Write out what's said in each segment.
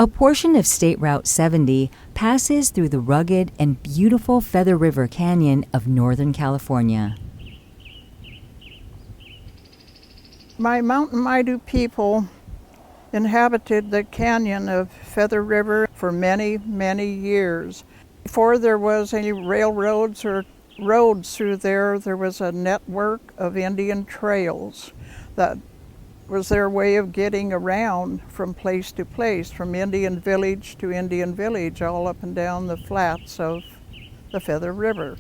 A portion of State Route 70 passes through the rugged and beautiful Feather River Canyon of Northern California. My Mountain Maidu people inhabited the canyon of Feather River for many, many years. Before there was any railroads or roads through there, there was a network of Indian trails that was their way of getting around from place to place, from Indian village to Indian village, all up and down the flats of the Feather River.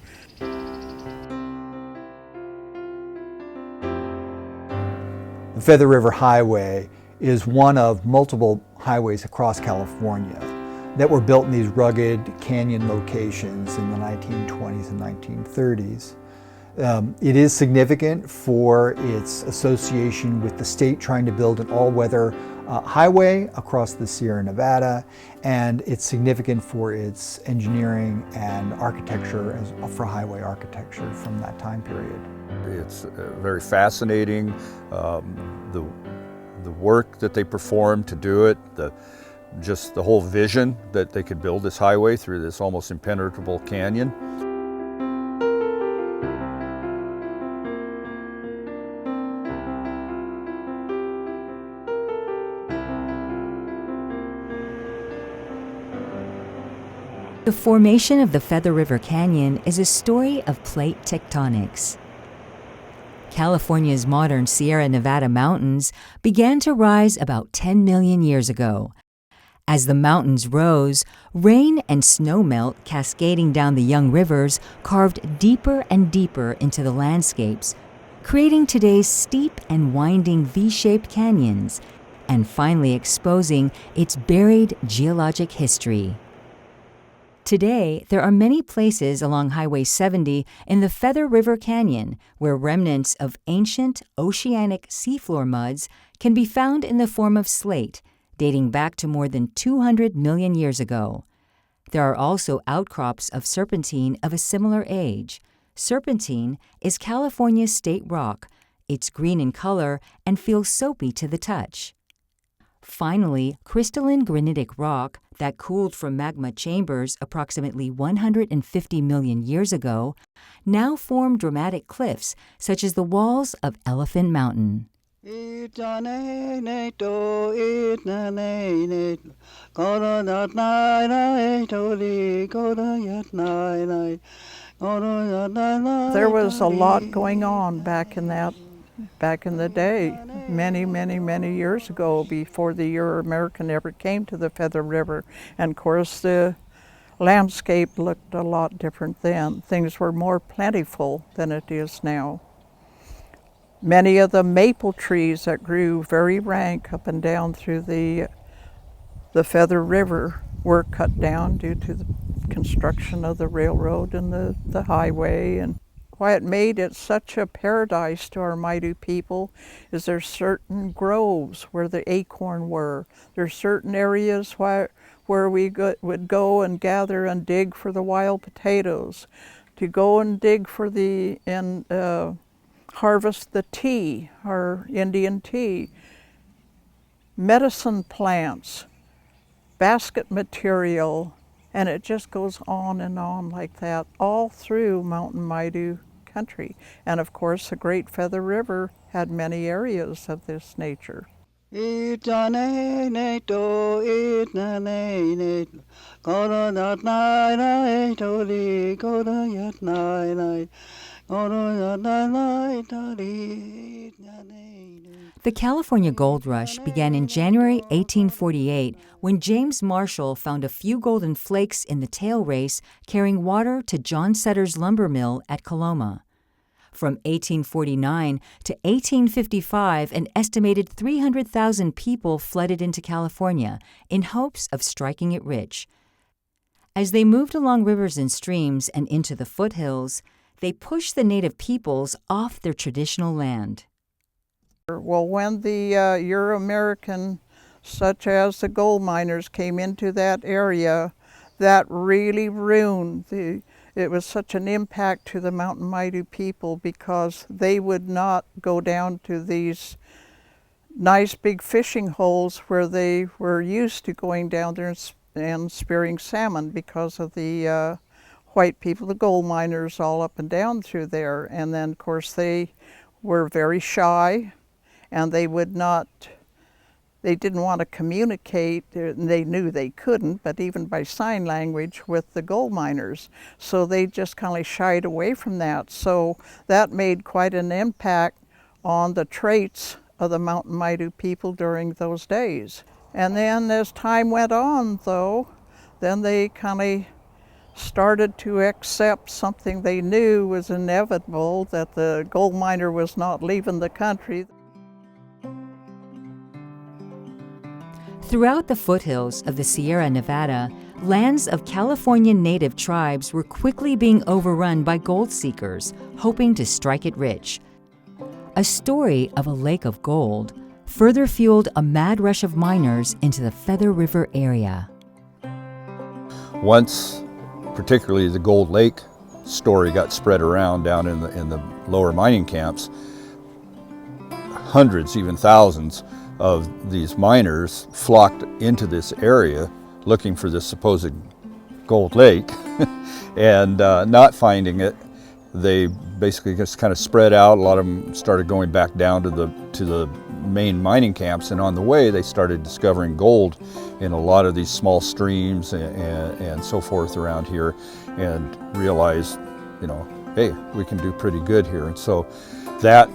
The Feather River Highway is one of multiple highways across California that were built in these rugged canyon locations in the 1920s and 1930s. It is significant for its association with the state trying to build an all-weather highway across the Sierra Nevada, and it's significant for its engineering and architecture for highway architecture from that time period. It's very fascinating, the work that they performed to do it, just the whole vision that they could build this highway through this almost impenetrable canyon. The formation of the Feather River Canyon is a story of plate tectonics. California's modern Sierra Nevada mountains began to rise about 10 million years ago. As the mountains rose, rain and snow melt cascading down the young rivers carved deeper and deeper into the landscapes, creating today's steep and winding V-shaped canyons, and finally exposing its buried geologic history. Today, there are many places along Highway 70 in the Feather River Canyon where remnants of ancient oceanic seafloor muds can be found in the form of slate, dating back to more than 200 million years ago. There are also outcrops of serpentine of a similar age. Serpentine is California's state rock. It's green in color and feels soapy to the touch. Finally, crystalline granitic rock that cooled from magma chambers approximately 150 million years ago now form dramatic cliffs such as the walls of Elephant Mountain. There was a lot going on back in the day, many years ago, before the Euro-American ever came to the Feather River. And of course the landscape looked a lot different then. Things were more plentiful than it is now. Many of the maple trees that grew very rank up and down through the Feather River were cut down due to the construction of the railroad and the highway. And why it made it such a paradise to our Maidu people is there's certain groves where the acorn were. There's certain areas where we would go and gather and dig for the wild potatoes, to go and dig for harvest the tea, our Indian tea, medicine plants, basket material, and it just goes on and on like that, all through Mountain Maidu country. And of course, the Great Feather River had many areas of this nature. The California Gold Rush began in January 1848 when James Marshall found a few golden flakes in the tail race carrying water to John Sutter's lumber mill at Coloma. From 1849 to 1855, an estimated 300,000 people flooded into California in hopes of striking it rich. As they moved along rivers and streams and into the foothills, they pushed the native peoples off their traditional land. Well, when the Euro-American, such as the gold miners, came into that area, that really ruined it was such an impact to the Mountain Maidu people because they would not go down to these nice big fishing holes where they were used to going down there and spearing salmon because of the white people, the gold miners all up and down through there. And then of course they were very shy, and they didn't want to communicate. They knew they couldn't, but even by sign language with the gold miners. So they just kind of shied away from that. So that made quite an impact on the traits of the Mountain Maidu people during those days. And then as time went on, though, then they kind of started to accept something they knew was inevitable, that the gold miner was not leaving the country. Throughout the foothills of the Sierra Nevada, lands of California native tribes were quickly being overrun by gold seekers, hoping to strike it rich. A story of a lake of gold further fueled a mad rush of miners into the Feather River area. Once, particularly the Gold Lake story got spread around down in the lower mining camps, hundreds, even thousands of these miners flocked into this area looking for this supposed gold lake and not finding it. They basically just kind of spread out. A lot of them started going back down to the main mining camps, and on the way they started discovering gold in a lot of these small streams and so forth around here, and realized, hey, we can do pretty good here. And so that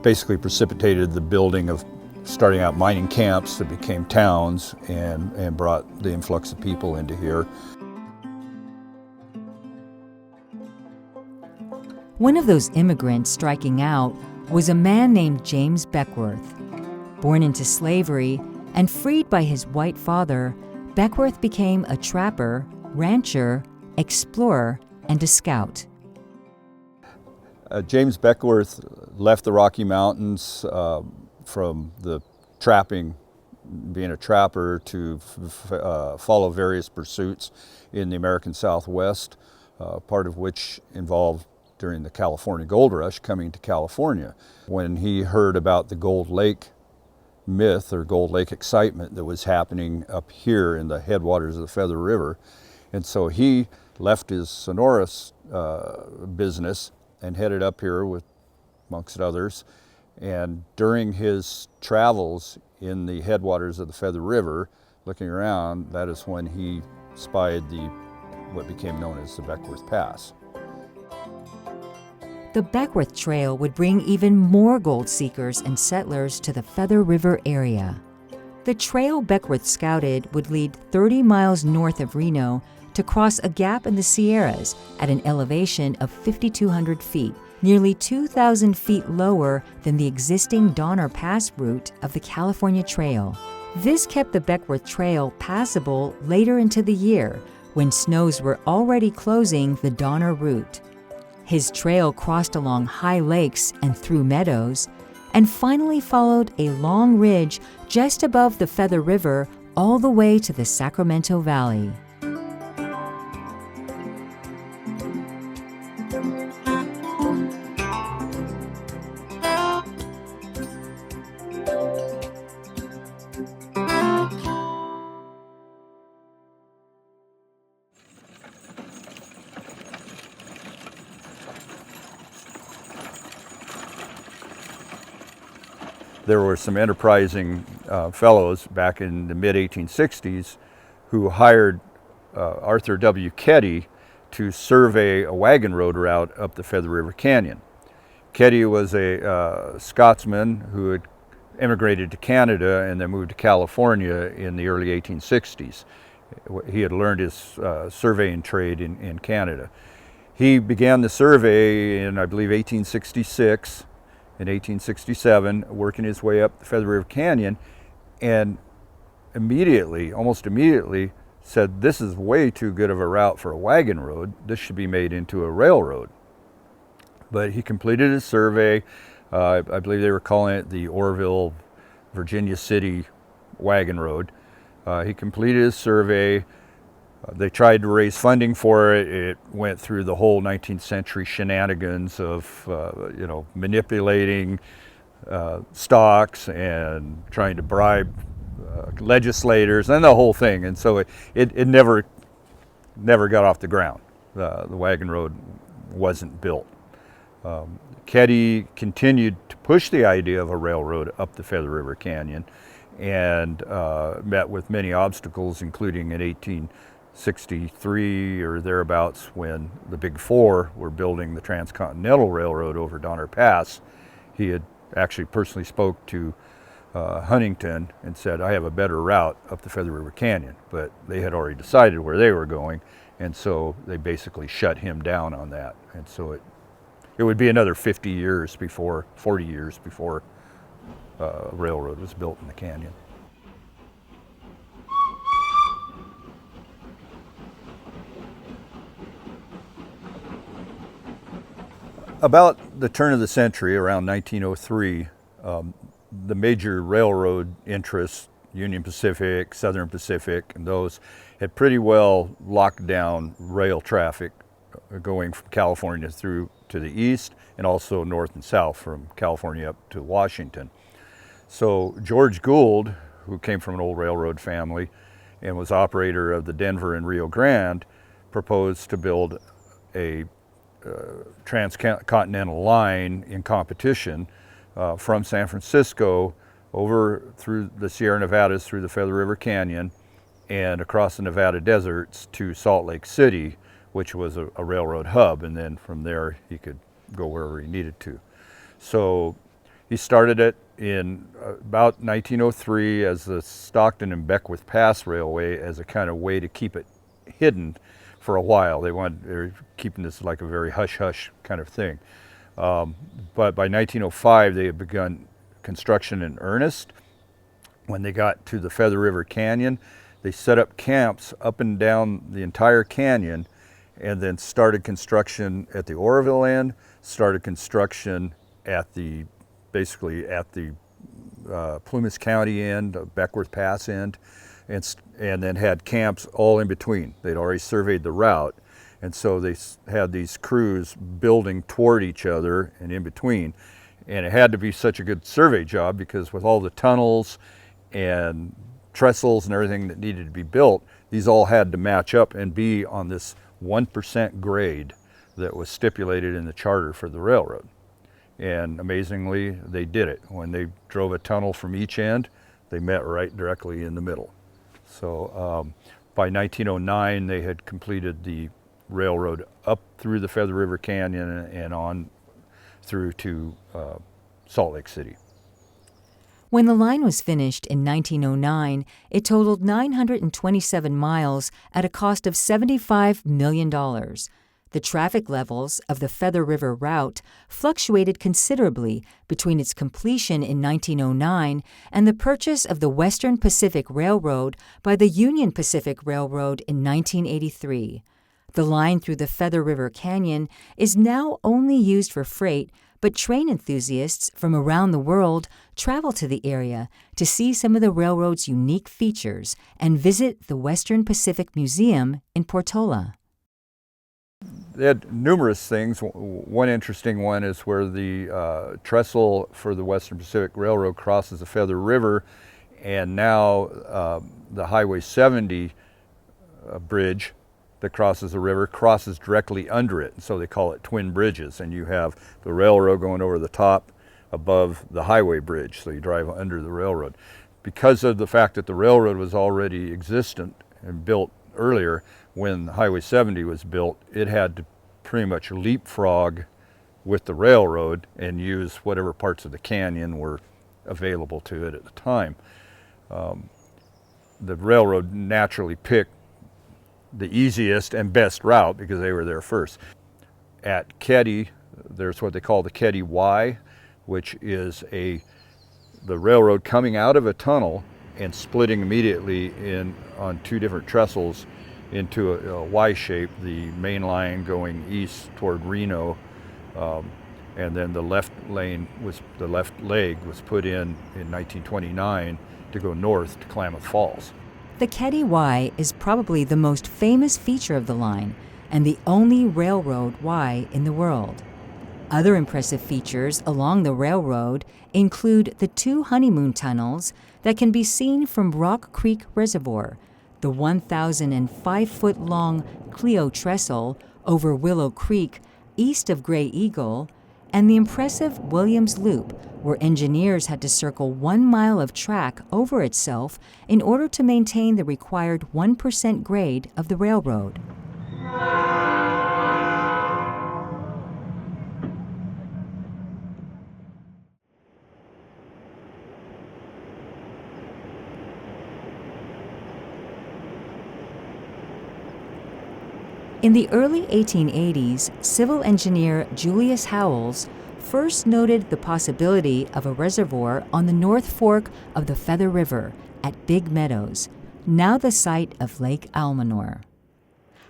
basically precipitated the building of starting out mining camps that became towns and brought the influx of people into here. One of those immigrants striking out was a man named James Beckwourth. Born into slavery and freed by his white father, Beckwourth became a trapper, rancher, explorer, and a scout. James Beckwourth left the Rocky Mountains from the trapping, being a trapper, to follow various pursuits in the American Southwest, part of which involved during the California Gold Rush coming to California. When he heard about the Gold Lake myth or Gold Lake excitement that was happening up here in the headwaters of the Feather River, and so he left his Sonoras business and headed up here with, amongst others. And during his travels in the headwaters of the Feather River, looking around, that is when he spied what became known as the Beckwourth Pass. The Beckwourth Trail would bring even more gold seekers and settlers to the Feather River area. The trail Beckwourth scouted would lead 30 miles north of Reno to cross a gap in the Sierras at an elevation of 5,200 feet, nearly 2,000 feet lower than the existing Donner Pass route of the California Trail. This kept the Beckwourth Trail passable later into the year, when snows were already closing the Donner route. His trail crossed along high lakes and through meadows, and finally followed a long ridge just above the Feather River all the way to the Sacramento Valley. There were some enterprising fellows back in the mid-1860s who hired Arthur W. Ketty to survey a wagon road route up the Feather River Canyon. Ketty was a Scotsman who had emigrated to Canada and then moved to California in the early 1860s. He had learned his surveying trade in Canada. He began the survey in, I believe, 1866. In 1867, working his way up the Feather River Canyon, and almost immediately, said, this is way too good of a route for a wagon road. This should be made into a railroad. But he completed his survey. I believe they were calling it the Orville, Virginia City Wagon Road. He completed his survey. They tried to raise funding for it. It went through the whole 19th century shenanigans of, manipulating stocks and trying to bribe legislators and the whole thing. And so it never got off the ground. The wagon road wasn't built. Keddy continued to push the idea of a railroad up the Feather River Canyon and met with many obstacles, including in 1863 or thereabouts when the Big Four were building the Transcontinental Railroad over Donner Pass. He had actually personally spoke to Huntington and said, I have a better route up the Feather River Canyon, but they had already decided where they were going, and so they basically shut him down on that. And so it would be another 40 years before a railroad was built in the canyon. About the turn of the century, around 1903, the major railroad interests, Union Pacific, Southern Pacific, and those had pretty well locked down rail traffic going from California through to the east and also north and south from California up to Washington. So George Gould, who came from an old railroad family and was operator of the Denver and Rio Grande, proposed to build a transcontinental line in competition from San Francisco over through the Sierra Nevadas, through the Feather River Canyon, and across the Nevada deserts to Salt Lake City, which was a railroad hub, and then from there he could go wherever he needed to. So he started it in about 1903 as the Stockton and Beckwourth Pass Railway as a kind of way to keep it hidden for a while. They were keeping this like a very hush-hush kind of thing. But by 1905, they had begun construction in earnest. When they got to the Feather River Canyon, they set up camps up and down the entire canyon and then started construction at the Oroville end, started construction at the, basically at the Plumas County end, Beckwourth Pass end, and then had camps all in between. They'd already surveyed the route, and so they had these crews building toward each other and in between. And it had to be such a good survey job because with all the tunnels and trestles and everything that needed to be built, these all had to match up and be on this 1% grade that was stipulated in the charter for the railroad. And amazingly, they did it. When they drove a tunnel from each end, they met right directly in the middle. So by 1909, they had completed the railroad up through the Feather River Canyon and on through to Salt Lake City. When the line was finished in 1909, it totaled 927 miles at a cost of $75 million. The traffic levels of the Feather River route fluctuated considerably between its completion in 1909 and the purchase of the Western Pacific Railroad by the Union Pacific Railroad in 1983. The line through the Feather River Canyon is now only used for freight, but train enthusiasts from around the world travel to the area to see some of the railroad's unique features and visit the Western Pacific Museum in Portola. They had numerous things. One interesting one is where the trestle for the Western Pacific Railroad crosses the Feather River, and now the Highway 70 bridge that crosses the river crosses directly under it, and so they call it twin bridges, and you have the railroad going over the top above the highway bridge, so you drive under the railroad. Because of the fact that the railroad was already existent and built earlier, when Highway 70 was built, it had to pretty much leapfrog with the railroad and use whatever parts of the canyon were available to it at the time. The railroad naturally picked the easiest and best route because they were there first. At Keddy, there's what they call the Keddy Y, which is the railroad coming out of a tunnel and splitting immediately on two different trestles into a Y shape, the main line going east toward Reno, and then the left leg was put in 1929 to go north to Klamath Falls. The Keddy Y is probably the most famous feature of the line and the only railroad Y in the world. Other impressive features along the railroad include the 2 honeymoon tunnels that can be seen from Rock Creek Reservoir, the 1,005-foot-long Clio Trestle over Willow Creek east of Gray Eagle, and the impressive Williams Loop, where engineers had to circle 1 mile of track over itself in order to maintain the required 1% grade of the railroad. In the early 1880s, civil engineer Julius Howells first noted the possibility of a reservoir on the North Fork of the Feather River at Big Meadows, now the site of Lake Almanor.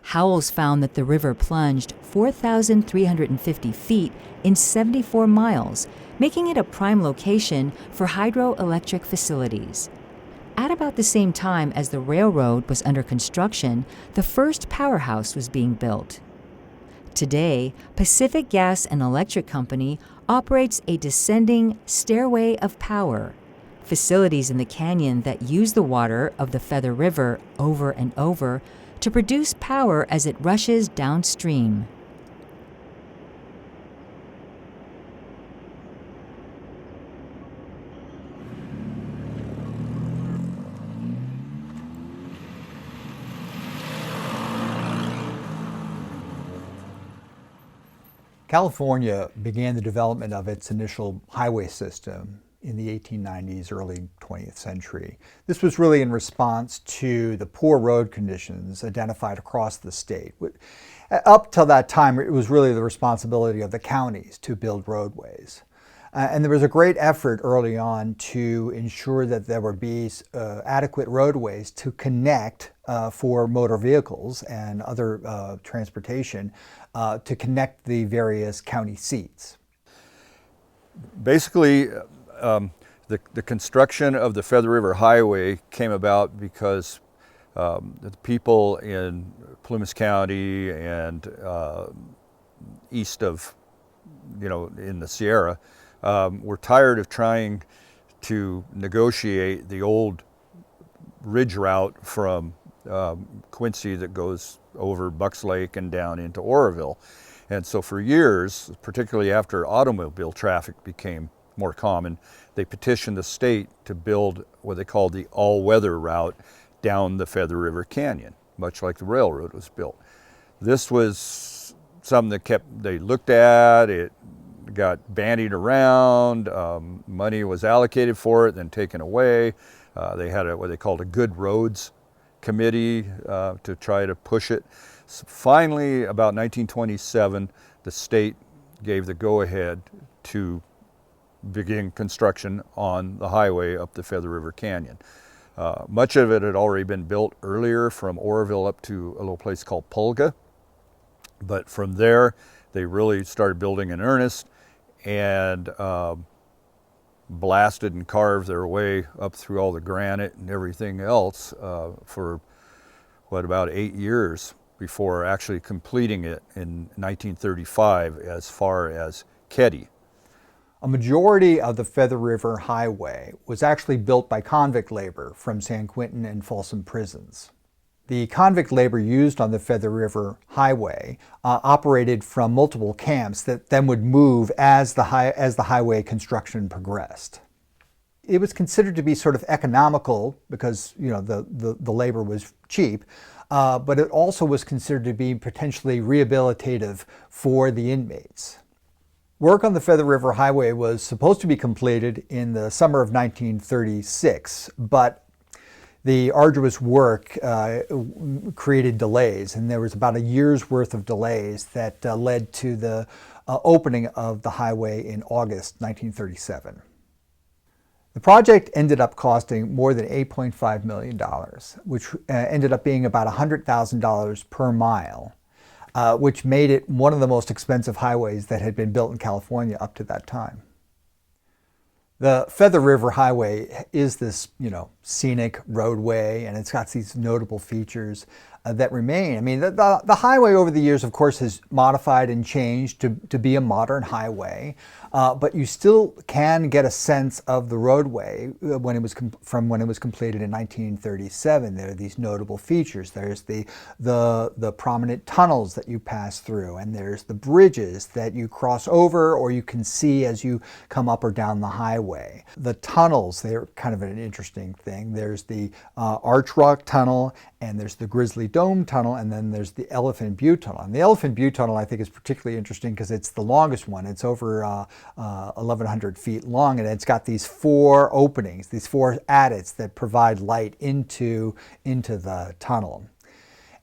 Howells found that the river plunged 4,350 feet in 74 miles, making it a prime location for hydroelectric facilities. At about the same time as the railroad was under construction, the first powerhouse was being built. Today, Pacific Gas and Electric Company operates a descending stairway of power, facilities in the canyon that use the water of the Feather River over and over to produce power as it rushes downstream. California began the development of its initial highway system in the 1890s, early 20th century. This was really in response to the poor road conditions identified across the state. Up till that time, it was really the responsibility of the counties to build roadways. And there was a great effort early on to ensure that there would be adequate roadways to connect for motor vehicles and other transportation to connect the various county seats. Basically, the construction of the Feather River Highway came about because the people in Plumas County and east of, in the Sierra, were tired of trying to negotiate the old ridge route from Quincy that goes over Bucks Lake and down into Oroville. And so for years, particularly after automobile traffic became more common, they petitioned the state to build what they called the all-weather route down the Feather River Canyon, much like the railroad was built. This was something that they looked at, it got bandied around, money was allocated for it, then taken away. They had what they called a Good Roads Committee to try to push it. So finally, about 1927, the state gave the go-ahead to begin construction on the highway up the Feather River Canyon. Much of it had already been built earlier from Oroville up to a little place called Pulga, but from there they really started building in earnest and blasted and carved their way up through all the granite and everything else for about 8 years before actually completing it in 1935 as far as Keddie. A majority of the Feather River Highway was actually built by convict labor from San Quentin and Folsom prisons. The convict labor used on the Feather River Highway operated from multiple camps that then would move as the highway construction progressed. It was considered to be sort of economical because the labor was cheap, but it also was considered to be potentially rehabilitative for the inmates. Work on the Feather River Highway was supposed to be completed in the summer of 1936, but the arduous work created delays, and there was about a year's worth of delays that led to the opening of the highway in August 1937. The project ended up costing more than $8.5 million, which ended up being about $100,000 per mile, which made it one of the most expensive highways that had been built in California up to that time. The Feather River Highway is this, scenic roadway, and it's got these notable features that remain. I mean, the highway over the years, of course, has modified and changed to be a modern highway, but you still can get a sense of the roadway when it was from when it was completed in 1937. There are these notable features. There's the prominent tunnels that you pass through, and there's the bridges that you cross over or you can see as you come up or down the highway. The tunnels, they're kind of an interesting thing. There's the Arch Rock Tunnel, and there's the Grizzly Dome Tunnel, and then there's the Elephant Butte Tunnel. And the Elephant Butte Tunnel, I think, is particularly interesting because it's the longest one. It's over 1,100 feet long, and it's got these 4 openings, these 4 adits that provide light into the tunnel.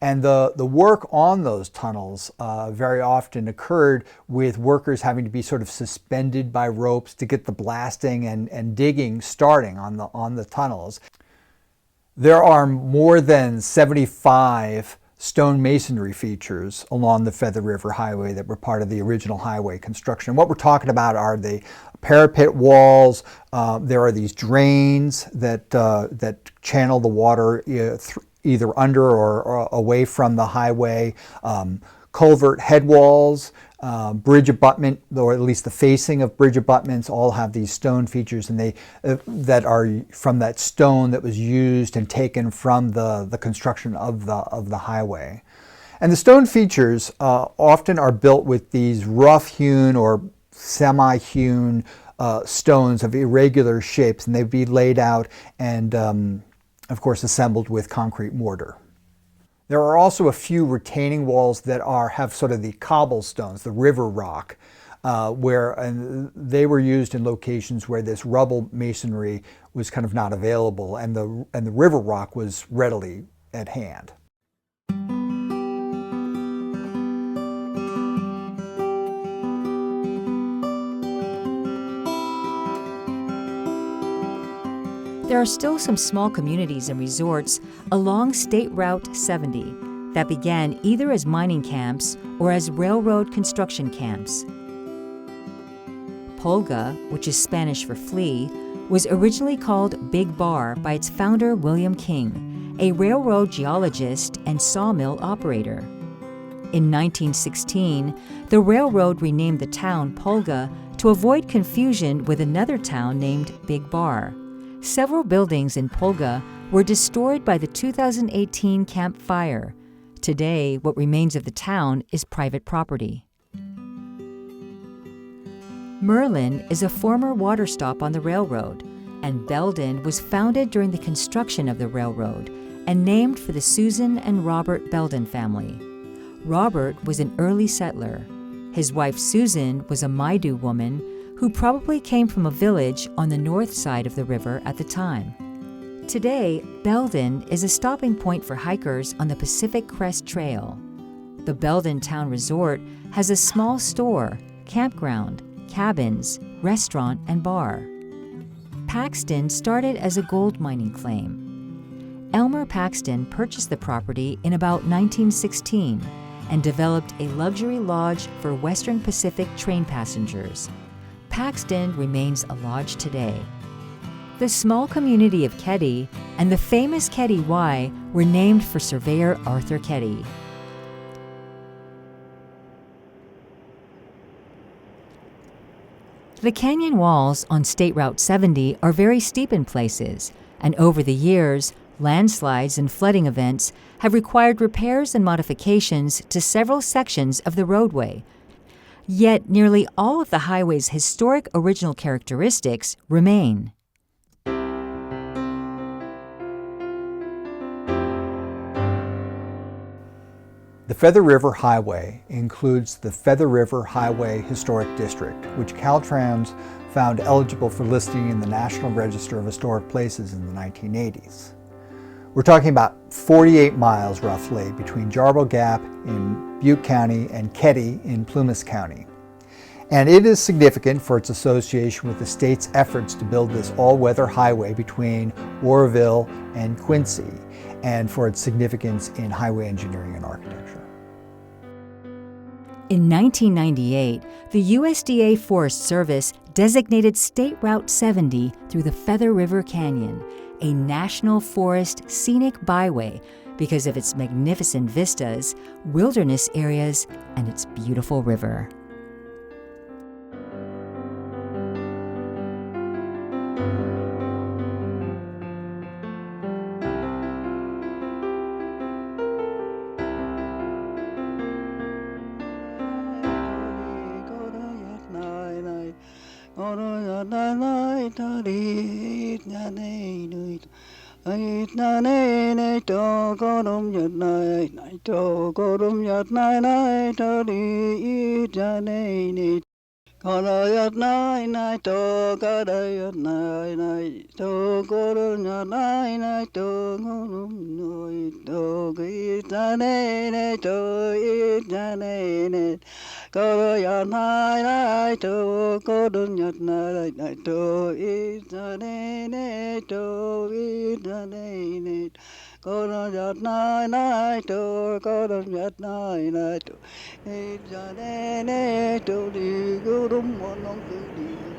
And the work on those tunnels very often occurred with workers having to be sort of suspended by ropes to get the blasting and digging starting on the tunnels. There are more than 75 stone masonry features along the Feather River Highway that were part of the original highway construction. What we're talking about are the parapet walls. There are these drains that channel the water either under or away from the highway. Culvert head walls, bridge abutment, or at least the facing of bridge abutments, all have these stone features, and they that are from that stone that was used and taken from the construction of the highway. And the stone features often are built with these rough-hewn or semi-hewn stones of irregular shapes, and they'd be laid out and, of course, assembled with concrete mortar. There are also a few retaining walls that have sort of the cobblestones, the river rock, and they were used in locations where this rubble masonry was kind of not available, and the river rock was readily at hand. There are still some small communities and resorts along State Route 70 that began either as mining camps or as railroad construction camps. Pulga, which is Spanish for flea, was originally called Big Bar by its founder William King, a railroad geologist and sawmill operator. In 1916, the railroad renamed the town Pulga to avoid confusion with another town named Big Bar. Several buildings in Pulga were destroyed by the 2018 Camp Fire. Today, what remains of the town is private property. Merlin is a former water stop on the railroad, and Belden was founded during the construction of the railroad and named for the Susan and Robert Belden family. Robert was an early settler. His wife Susan was a Maidu woman who probably came from a village on the north side of the river at the time. Today, Belden is a stopping point for hikers on the Pacific Crest Trail. The Belden Town Resort has a small store, campground, cabins, restaurant, and bar. Paxton started as a gold mining claim. Elmer Paxton purchased the property in about 1916 and developed a luxury lodge for Western Pacific train passengers. Paxton remains a lodge today. The small community of Keddy and the famous Keddy Y were named for surveyor Arthur Keddy. The canyon walls on State Route 70 are very steep in places, and over the years, landslides and flooding events have required repairs and modifications to several sections of the roadway. Yet nearly all of the highway's historic original characteristics remain. The Feather River Highway includes the Feather River Highway Historic District, which Caltrans found eligible for listing in the National Register of Historic Places in the 1980s. We're talking about 48 miles roughly between Jarbo Gap in Butte County and Keddy in Plumas County. And it is significant for its association with the state's efforts to build this all-weather highway between Oroville and Quincy, and for its significance in highway engineering and architecture. In 1998, the USDA Forest Service designated State Route 70 through the Feather River Canyon a National Forest Scenic Byway because of its magnificent vistas, wilderness areas, and its beautiful river. Yat nai nai to ga da yat nai nai to go rum yat nai nai to go rum noi to gi ta ne ne to I ta ne ne go yat nai nai to go rum yat nai nai to I ta ne ne to I ta ne ne go rum yat nai nai to go rum yat nai nai to I ta ne ne to di go rum mon on to di